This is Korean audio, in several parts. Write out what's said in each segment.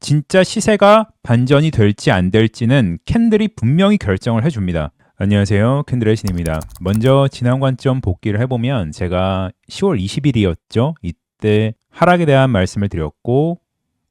진짜 시세가 반전이 될지 안 될지는 캔들이 분명히 결정을 해줍니다. 안녕하세요, 캔들의 신입니다. 먼저 지난 관점 복기를 해보면 제가 10월 20일이었죠. 이때 하락에 대한 말씀을 드렸고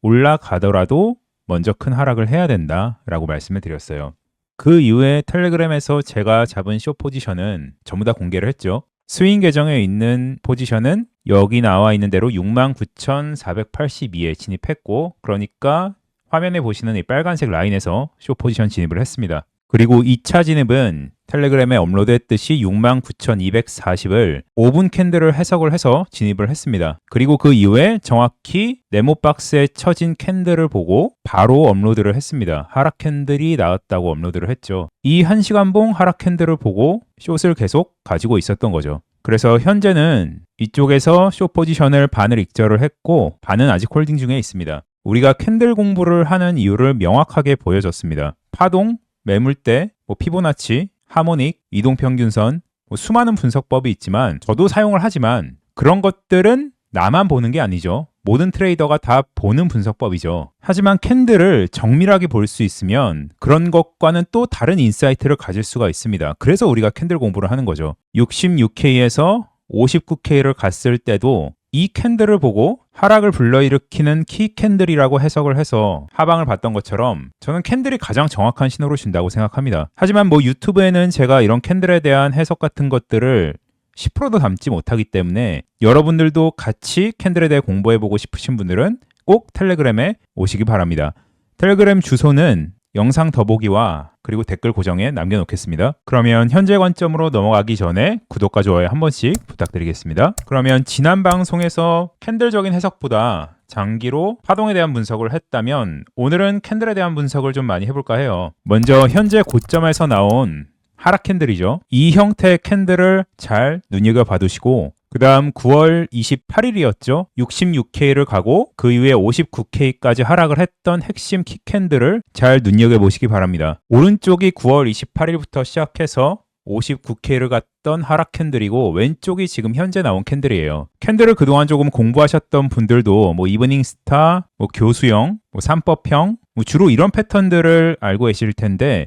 올라가더라도 먼저 큰 하락을 해야 된다라고 말씀을 드렸어요. 그 이후에 텔레그램에서 제가 잡은 숏 포지션은 전부 다 공개를 했죠. 스윙 계정에 있는 포지션은 여기 나와 있는 대로 69,482에 진입했고, 그러니까 화면에 보시는 이 빨간색 라인에서 숏 포지션 진입을 했습니다. 그리고 2차 진입은 텔레그램에 업로드했듯이 69,240을 5분 캔들을 해석을 해서 진입을 했습니다. 그리고 그 이후에 정확히 네모박스에 쳐진 캔들을 보고 바로 업로드를 했습니다. 하락 캔들이 나왔다고 업로드를 했죠. 이 1시간봉 하락 캔들을 보고 숏을 계속 가지고 있었던 거죠. 그래서 현재는 이쪽에서 숏 포지션을 반을 익절을 했고 반은 아직 홀딩 중에 있습니다. 우리가 캔들 공부를 하는 이유를 명확하게 보여줬습니다. 파동, 매물대, 피보나치, 하모닉, 이동평균선, 수많은 분석법이 있지만 저도 사용을 하지만 그런 것들은 나만 보는 게 아니죠. 모든 트레이더가 다 보는 분석법이죠. 하지만 캔들을 정밀하게 볼 수 있으면 그런 것과는 또 다른 인사이트를 가질 수가 있습니다. 그래서 우리가 캔들 공부를 하는 거죠. 66K에서 59K를 갔을 때도 이 캔들을 보고 하락을 불러일으키는 키 캔들이라고 해석을 해서 하방을 봤던 것처럼 저는 캔들이 가장 정확한 신호를 준다고 생각합니다. 하지만 유튜브에는 제가 이런 캔들에 대한 해석 같은 것들을 10%도 담지 못하기 때문에 여러분들도 같이 캔들에 대해 공부해보고 싶으신 분들은 꼭 텔레그램에 오시기 바랍니다. 텔레그램 주소는 영상 더보기와 그리고 댓글 고정에 남겨놓겠습니다. 그러면 현재 관점으로 넘어가기 전에 구독과 좋아요 한 번씩 부탁드리겠습니다. 그러면 지난 방송에서 캔들적인 해석보다 장기로 파동에 대한 분석을 했다면 오늘은 캔들에 대한 분석을 좀 많이 해볼까 해요. 먼저 현재 고점에서 나온 하락 캔들이죠. 이 형태의 캔들을 잘 눈여겨봐 두시고 그 다음 9월 28일이었죠. 66K를 가고 그 이후에 59K까지 하락을 했던 핵심 키캔들을 잘 눈여겨보시기 바랍니다. 오른쪽이 9월 28일부터 시작해서 59K를 갔던 하락 캔들이고 왼쪽이 지금 현재 나온 캔들이에요. 캔들을 그동안 조금 공부하셨던 분들도 이브닝 스타, 교수형, 3법형 주로 이런 패턴들을 알고 계실 텐데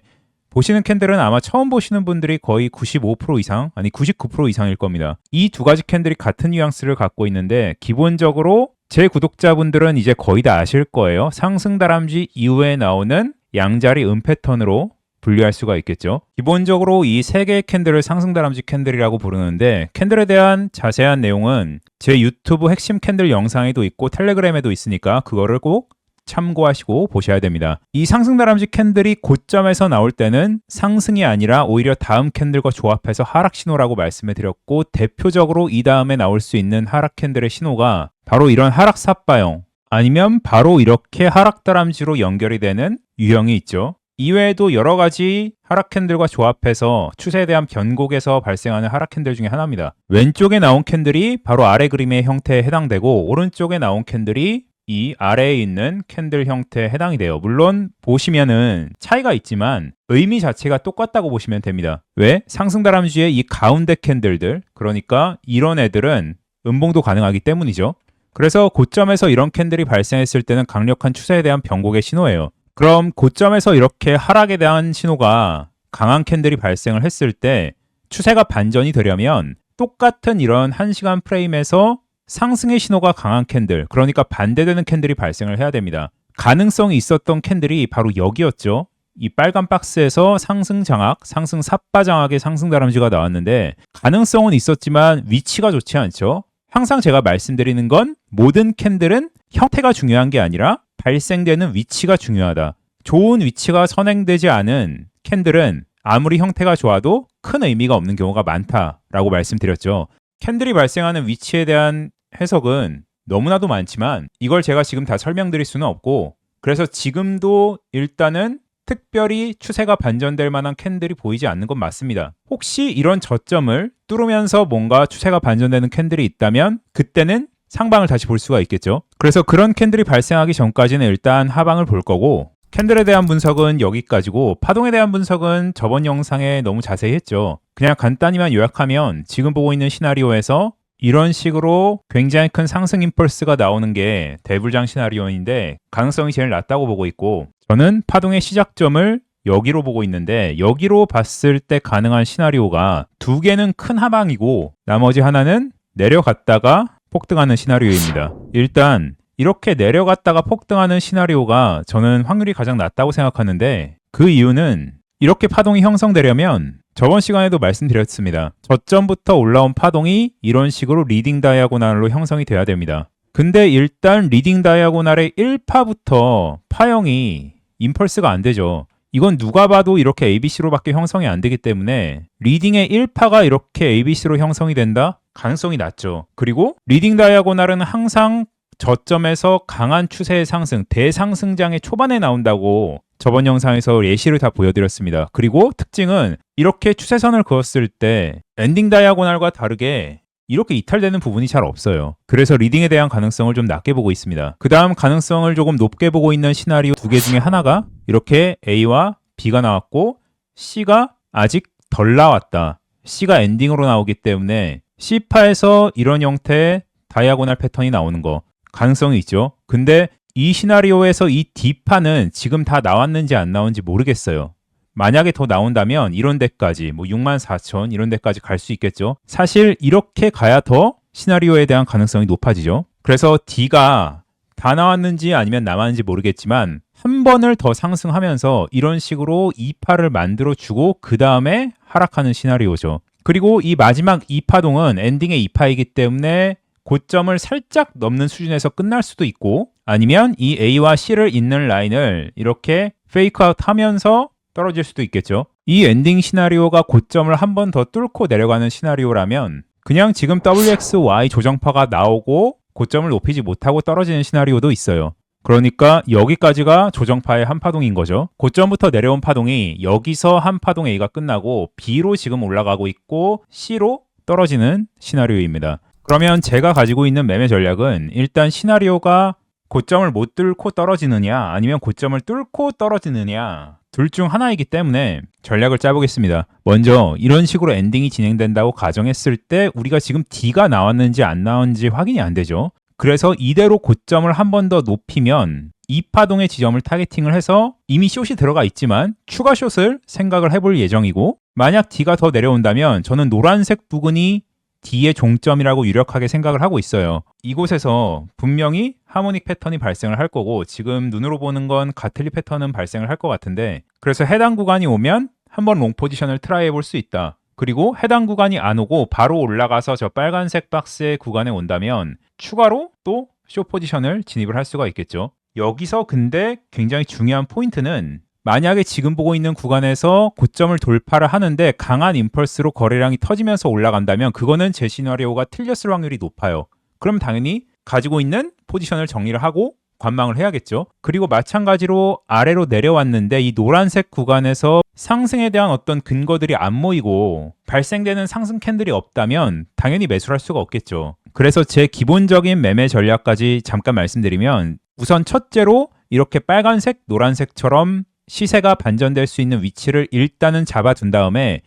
보시는 캔들은 아마 처음 보시는 분들이 거의 95% 이상, 아니 99% 이상일 겁니다. 이 두 가지 캔들이 같은 뉘앙스를 갖고 있는데 기본적으로 제 구독자분들은 이제 거의 다 아실 거예요. 상승 다람쥐 이후에 나오는 양자리 패턴으로 분류할 수가 있겠죠. 기본적으로 이 세 개의 캔들을 상승 다람쥐 캔들이라고 부르는데 캔들에 대한 자세한 내용은 제 유튜브 핵심 캔들 영상에도 있고 텔레그램에도 있으니까 그거를 꼭 참고하시고 보셔야 됩니다. 이 상승 다람쥐 캔들이 고점에서 나올 때는 상승이 아니라 오히려 다음 캔들과 조합해서 하락 신호라고 말씀을 드렸고 대표적으로 이 다음에 나올 수 있는 하락 캔들의 신호가 바로 이런 하락 삿바형 아니면 바로 이렇게 하락 다람쥐로 연결이 되는 유형이 있죠. 이외에도 여러 가지 하락 캔들과 조합해서 추세에 대한 변곡에서 발생하는 하락 캔들 중에 하나입니다. 왼쪽에 나온 캔들이 바로 아래 그림의 형태에 해당되고 오른쪽에 나온 캔들이 이 아래에 있는 캔들 형태에 해당이 돼요. 물론 보시면은 차이가 있지만 의미 자체가 똑같다고 보시면 됩니다. 왜? 상승 다람쥐의 이 가운데 캔들들, 그러니까 이런 애들은 음봉도 가능하기 때문이죠. 그래서 고점에서 이런 캔들이 발생했을 때는 강력한 추세에 대한 변곡의 신호예요. 그럼 고점에서 이렇게 하락에 대한 신호가 강한 캔들이 발생을 했을 때 추세가 반전이 되려면 똑같은 이런 1시간 프레임에서 상승의 신호가 강한 캔들, 그러니까 반대되는 캔들이 발생을 해야 됩니다. 가능성이 있었던 캔들이 바로 여기였죠. 이 빨간 박스에서 상승 장악, 상승 삿바 장악의 상승 다람쥐가 나왔는데 가능성은 있었지만 위치가 좋지 않죠. 항상 제가 말씀드리는 건 모든 캔들은 형태가 중요한 게 아니라 발생되는 위치가 중요하다. 좋은 위치가 선행되지 않은 캔들은 아무리 형태가 좋아도 큰 의미가 없는 경우가 많다라고 말씀드렸죠. 캔들이 발생하는 위치에 대한 해석은 너무나도 많지만 이걸 제가 지금 다 설명드릴 수는 없고 그래서 지금도 일단은 특별히 추세가 반전될 만한 캔들이 보이지 않는 건 맞습니다. 혹시 이런 저점을 뚫으면서 뭔가 추세가 반전되는 캔들이 있다면 그때는 상방을 다시 볼 수가 있겠죠. 그래서 그런 캔들이 발생하기 전까지는 일단 하방을 볼 거고 캔들에 대한 분석은 여기까지고 파동에 대한 분석은 저번 영상에 너무 자세히 했죠. 그냥 간단히만 요약하면 지금 보고 있는 시나리오에서 이런 식으로 굉장히 큰 상승 임펄스가 나오는 게 대불장 시나리오인데 가능성이 제일 낮다고 보고 있고, 저는 파동의 시작점을 여기로 보고 있는데 여기로 봤을 때 가능한 시나리오가 두 개는 큰 하방이고 나머지 하나는 내려갔다가 폭등하는 시나리오입니다. 일단 이렇게 내려갔다가 폭등하는 시나리오가 저는 확률이 가장 낮다고 생각하는데, 그 이유는 이렇게 파동이 형성되려면 저번 시간에도 말씀드렸습니다. 저점부터 올라온 파동이 이런 식으로 리딩 다이아고날로 형성이 돼야 됩니다. 근데 일단 리딩 다이아고날의 1파부터 파형이 임펄스가 안 되죠. 이건 누가 봐도 이렇게 ABC로밖에 형성이 안 되기 때문에 리딩의 1파가 이렇게 ABC로 형성이 된다? 가능성이 낮죠. 그리고 리딩 다이아고날은 항상 저점에서 강한 추세의 상승, 대상승장의 초반에 나온다고 저번 영상에서 예시를 다 보여드렸습니다. 그리고 특징은 이렇게 추세선을 그었을 때 엔딩 다이아고날과 다르게 이렇게 이탈되는 부분이 잘 없어요. 그래서 리딩에 대한 가능성을 좀 낮게 보고 있습니다. 그 다음 가능성을 조금 높게 보고 있는 시나리오 두 개 중에 하나가 이렇게 A와 B가 나왔고 C가 아직 덜 나왔다. C가 엔딩으로 나오기 때문에 C파에서 이런 형태의 다이아고날 패턴이 나오는 거 가능성이 있죠. 근데 이 시나리오에서 이 D파는 지금 다 나왔는지 안 나온지 모르겠어요. 만약에 더 나온다면 이런 데까지 64,000 이런 데까지 갈 수 있겠죠. 사실 이렇게 가야 더 시나리오에 대한 가능성이 높아지죠. 그래서 D가 다 나왔는지 아니면 남았는지 모르겠지만 한 번을 더 상승하면서 이런 식으로 2파를 만들어주고 그 다음에 하락하는 시나리오죠. 그리고 이 마지막 2파동은 엔딩의 2파이기 때문에 고점을 살짝 넘는 수준에서 끝날 수도 있고, 아니면 이 A와 C를 잇는 라인을 이렇게 페이크아웃 하면서 떨어질 수도 있겠죠. 이 엔딩 시나리오가 고점을 한 번 더 뚫고 내려가는 시나리오라면 그냥 지금 WXY 조정파가 나오고 고점을 높이지 못하고 떨어지는 시나리오도 있어요. 그러니까 여기까지가 조정파의 한 파동인 거죠. 고점부터 내려온 파동이 여기서 한 파동 A가 끝나고 B로 지금 올라가고 있고 C로 떨어지는 시나리오입니다. 그러면 제가 가지고 있는 매매 전략은 일단 시나리오가 고점을 못 뚫고 떨어지느냐 아니면 고점을 뚫고 떨어지느냐 둘 중 하나이기 때문에 전략을 짜보겠습니다. 먼저 이런 식으로 엔딩이 진행된다고 가정했을 때 우리가 지금 D가 나왔는지 안 나왔는지 확인이 안 되죠. 그래서 이대로 고점을 한 번 더 높이면 이 파동의 지점을 타겟팅을 해서 이미 숏이 들어가 있지만 추가 숏을 생각을 해볼 예정이고, 만약 D가 더 내려온다면 저는 노란색 부근이 D의 종점이라고 유력하게 생각을 하고 있어요. 이곳에서 분명히 하모닉 패턴이 발생을 할 거고 지금 눈으로 보는 건 가틀리 패턴은 발생을 할 것 같은데, 그래서 해당 구간이 오면 한번 롱 포지션을 트라이 해볼 수 있다. 그리고 해당 구간이 안 오고 바로 올라가서 저 빨간색 박스의 구간에 온다면 추가로 또 숏 포지션을 진입을 할 수가 있겠죠. 여기서 근데 굉장히 중요한 포인트는 만약에 지금 보고 있는 구간에서 고점을 돌파를 하는데 강한 임펄스로 거래량이 터지면서 올라간다면 그거는 제 시나리오가 틀렸을 확률이 높아요. 그럼 당연히 가지고 있는 포지션을 정리를 하고 관망을 해야겠죠. 그리고 마찬가지로 아래로 내려왔는데 이 노란색 구간에서 상승에 대한 어떤 근거들이 안 모이고 발생되는 상승 캔들이 없다면 당연히 매수를 할 수가 없겠죠. 그래서 제 기본적인 매매 전략까지 잠깐 말씀드리면, 우선 첫째로 이렇게 빨간색, 노란색처럼 시세가 반전될 수 있는 위치를 일단은 잡아둔 다음에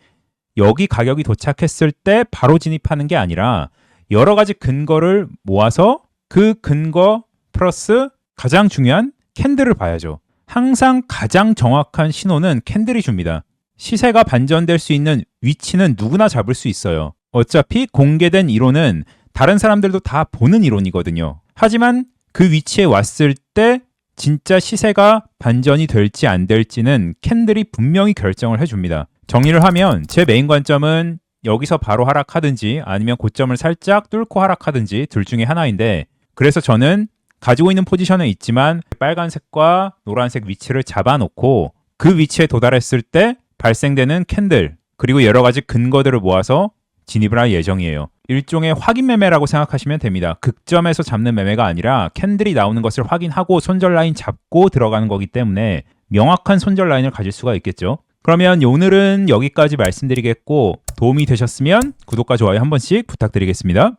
여기 가격이 도착했을 때 바로 진입하는 게 아니라 여러 가지 근거를 모아서 그 근거 플러스 가장 중요한 캔들을 봐야죠. 항상 가장 정확한 신호는 캔들이 줍니다. 시세가 반전될 수 있는 위치는 누구나 잡을 수 있어요. 어차피 공개된 이론은 다른 사람들도 다 보는 이론이거든요. 하지만 그 위치에 왔을 때 진짜 시세가 반전이 될지 안 될지는 캔들이 분명히 결정을 해줍니다. 정리를 하면 제 메인 관점은 여기서 바로 하락하든지 아니면 고점을 살짝 뚫고 하락하든지 둘 중에 하나인데, 그래서 저는 가지고 있는 포지션은 있지만 빨간색과 노란색 위치를 잡아놓고 그 위치에 도달했을 때 발생되는 캔들 그리고 여러 가지 근거들을 모아서 진입을 할 예정이에요. 일종의 확인 매매라고 생각하시면 됩니다. 극점에서 잡는 매매가 아니라 캔들이 나오는 것을 확인하고 손절 라인 잡고 들어가는 거기 때문에 명확한 손절 라인을 가질 수가 있겠죠. 그러면 오늘은 여기까지 말씀드리겠고, 도움이 되셨으면 구독과 좋아요 한 번씩 부탁드리겠습니다.